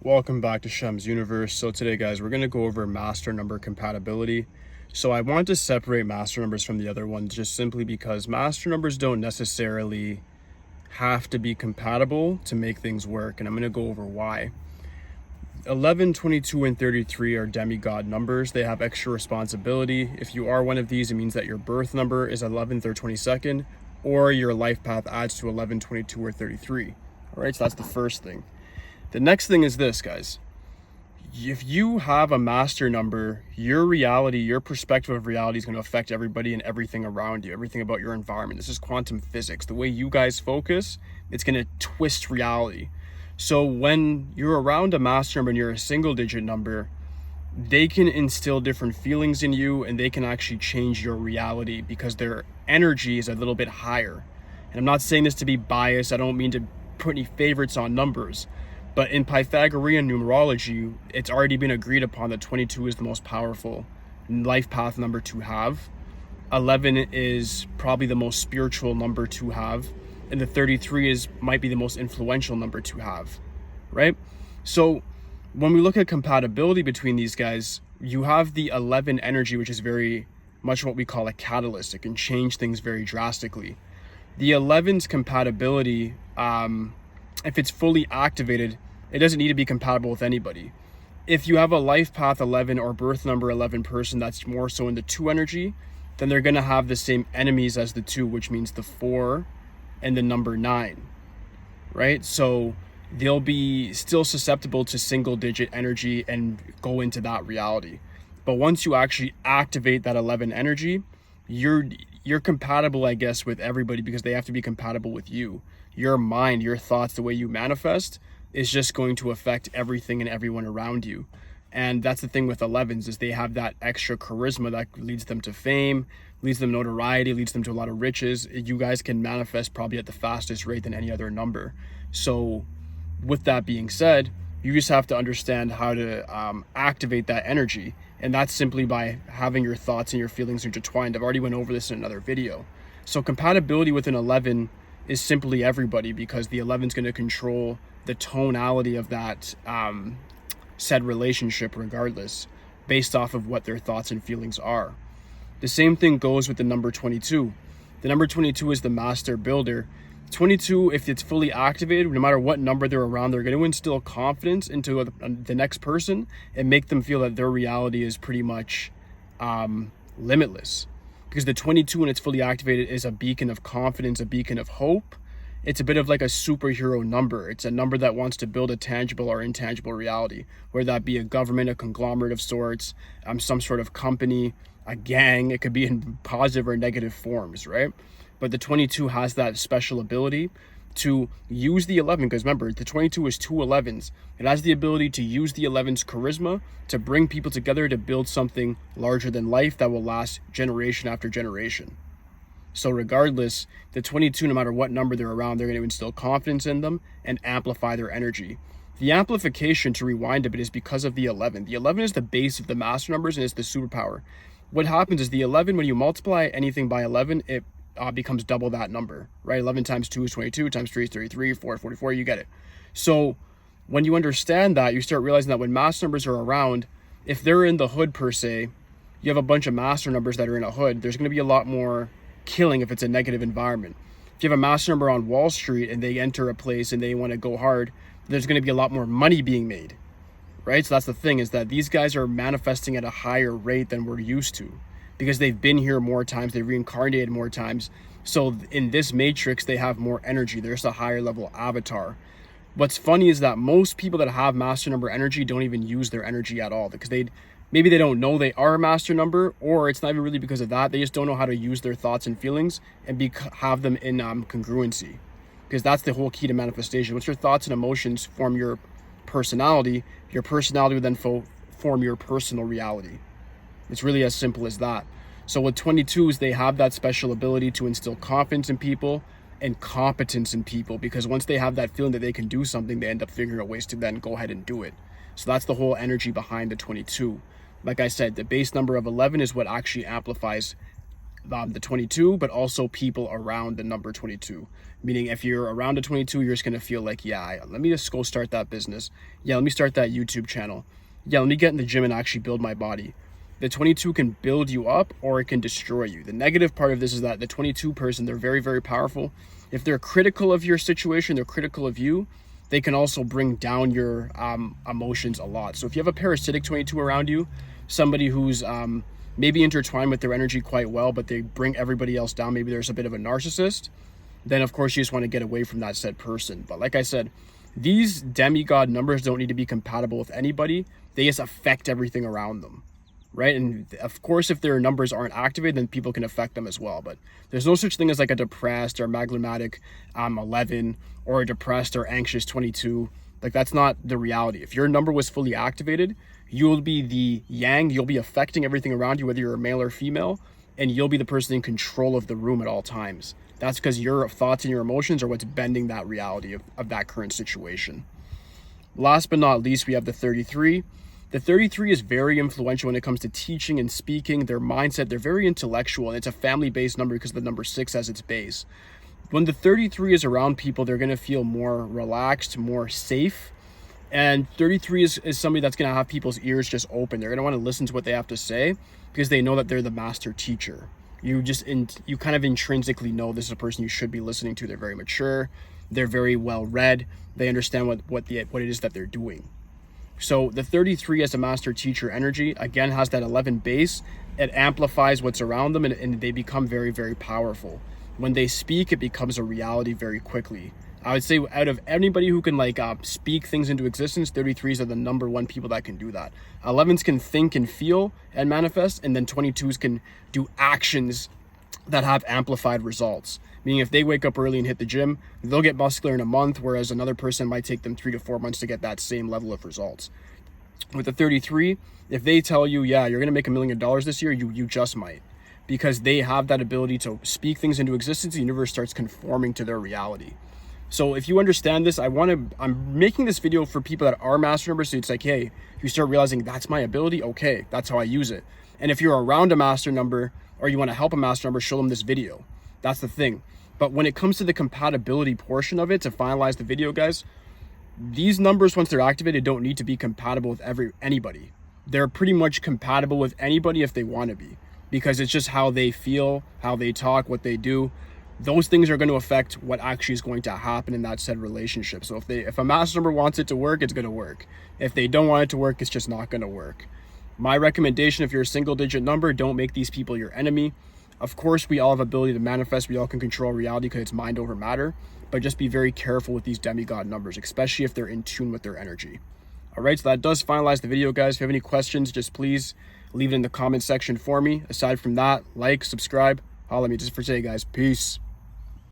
Welcome back to Shem's Universe. So today, guys, we're going to go over master number compatibility. So I wanted to separate master numbers from the other ones just simply because master numbers don't necessarily have to be compatible to make things work, and I'm going to go over why. 11, 22, and 33 are demigod numbers. They have extra responsibility. If you are one of these, it means that your birth number is 11th or 22nd, or your life path adds to 11, 22, or 33. All right, so that's the first thing. The next thing is this, guys. If you have a master number, your reality, your perspective of reality is going to affect everybody and everything around you, everything about your environment. This is quantum physics. The way you guys focus, it's going to twist reality. So when you're around a master number and you're a single digit number, they can instill different feelings in you and they can actually change your reality because their energy is a little bit higher. And I'm not saying this to be biased. I don't mean to put any favorites on numbers. But in Pythagorean numerology, it's already been agreed upon that 22 is the most powerful life path number to have. 11 is probably the most spiritual number to have. And the 33 might be the most influential number to have, right? So when we look at compatibility between these guys, you have the 11 energy, which is very much what we call a catalyst. It can change things very drastically. The 11's compatibility, if it's fully activated, it doesn't need to be compatible with anybody. If you have a life path 11 or birth number 11 person that's more so in the 2 energy, then they're going to have the same enemies as the 2, which means the 4 and the number 9, right? So they'll be still susceptible to single digit energy and go into that reality. But once you actually activate that 11 energy, you're compatible, I guess, with everybody because they have to be compatible with you. Your mind, your thoughts, the way you manifest is just going to affect everything and everyone around you. And that's the thing with 11s is they have that extra charisma that leads them to fame, leads them notoriety, leads them to a lot of riches. You guys can manifest probably at the fastest rate than any other number. So with that being said, you just have to understand how to activate that energy. And that's simply by having your thoughts and your feelings intertwined. I've already went over this in another video. So compatibility with an 11 is simply everybody because the 11 is going to control the tonality of that said relationship regardless, based off of what their thoughts and feelings are. The same thing goes with the number 22. The number 22 is the master builder. 22, if it's fully activated, no matter what number they're around, they're going to instill confidence into the next person and make them feel that their reality is pretty much limitless. Because the 22, when it's fully activated, is a beacon of confidence, a beacon of hope. It's a bit of like a superhero number. It's a number that wants to build a tangible or intangible reality, whether that be a government, a conglomerate of sorts, some sort of company, a gang. It could be in positive or negative forms, right? But the 22 has that special ability to use the 11, because remember, the 22 is 2 11s. It has the ability to use the 11's charisma to bring people together to build something larger than life that will last generation after generation. So regardless, the 22, no matter what number they're around, they're going to instill confidence in them and amplify their energy. The amplification, to rewind a bit, is because of the 11. The 11 is the base of the master numbers and it's the superpower. What happens is the 11, when you multiply anything by 11, it becomes double that number, right? 11 times 2 is 22, times 3 is 33, 4 is 44, you get it. So when you understand that, you start realizing that when master numbers are around, if they're in the hood per se, you have a bunch of master numbers that are in a hood, there's going to be a lot more killing if it's a negative environment. If you have a master number on Wall Street and they enter a place and they want to go hard, there's going to be a lot more money being made, right? So that's the thing, is that these guys are manifesting at a higher rate than we're used to because they've been here more times, they've reincarnated more times. So in this matrix, they have more energy. There's a higher level avatar. What's funny is that most people that have master number energy don't even use their energy at all because maybe they don't know they are a master number, or it's not even really because of that. They just don't know how to use their thoughts and feelings and have them in congruency, because that's the whole key to manifestation. Once your thoughts and emotions form your personality will then form your personal reality. It's really as simple as that. So with 22s, they have that special ability to instill confidence in people and competence in people, because once they have that feeling that they can do something, they end up figuring out ways to then go ahead and do it. So that's the whole energy behind the 22. Like I said, the base number of 11 is what actually amplifies the 22, but also people around the number 22. Meaning if you're around a 22, you're just going to feel like, yeah, let me just go start that business. Yeah, let me start that YouTube channel. Yeah, let me get in the gym and actually build my body. The 22 can build you up or it can destroy you. The negative part of this is that the 22 person, they're very, very powerful. If they're critical of your situation, they're critical of you, they can also bring down your emotions a lot. So if you have a parasitic 22 around you, somebody who's maybe intertwined with their energy quite well, but they bring everybody else down, maybe there's a bit of a narcissist, then of course you just want to get away from that said person. But like I said, these demigod numbers don't need to be compatible with anybody. They just affect everything around them, right? And of course, if their numbers aren't activated, then people can affect them as well. But there's no such thing as like a depressed or magmatic 11 or a depressed or anxious 22. Like that's not the reality. If your number was fully activated, you'll be the yang, you'll be affecting everything around you, whether you're a male or female, and you'll be the person in control of the room at all times. That's because your thoughts and your emotions are what's bending that reality of that current situation. Last but not least, we have the 33. The 33 is very influential when it comes to teaching and speaking. Their mindset, they're very intellectual, and it's a family-based number because the number 6 as its base. When the 33 is around people, they're going to feel more relaxed, more safe. And 33 is somebody that's going to have people's ears just open. They're going to want to listen to what they have to say because they know that they're the master teacher. You kind of intrinsically know this is a person you should be listening to. They're very mature. They're very well read. They understand what it is that they're doing. So the 33 as a master teacher energy, again, has that 11 base. It amplifies what's around them and they become very, very powerful. When they speak, it becomes a reality very quickly. I would say out of anybody who can speak things into existence, 33s are the number one people that can do that. 11s can think and feel and manifest, and then 22s can do actions that have amplified results. Meaning if they wake up early and hit the gym, they'll get muscular in a month, whereas another person might take them 3 to 4 months to get that same level of results. With the 33, if they tell you, yeah, you're going to make $1 million this year, you just might. Because they have that ability to speak things into existence, the universe starts conforming to their reality. So if you understand this, I'm making this video for people that are master numbers. So it's like, hey, you start realizing that's my ability. Okay, that's how I use it. And if you're around a master number or you want to help a master number, show them this video. That's the thing. But when it comes to the compatibility portion of it, to finalize the video, guys, these numbers, once they're activated, don't need to be compatible with anybody. They're pretty much compatible with anybody if they want to be, because it's just how they feel, how they talk, what they do. Those things are going to affect what actually is going to happen in that said relationship. So if a master number wants it to work, it's going to work. If they don't want it to work, it's just not going to work. My recommendation, if you're a single digit number, don't make these people your enemy. Of course, we all have ability to manifest. We all can control reality because it's mind over matter. But just be very careful with these demigod numbers, especially if they're in tune with their energy. All right, so that does finalize the video, guys. If you have any questions, just please leave it in the comment section for me. Aside from that, like, subscribe. Holla at me. Just for today, guys. Peace.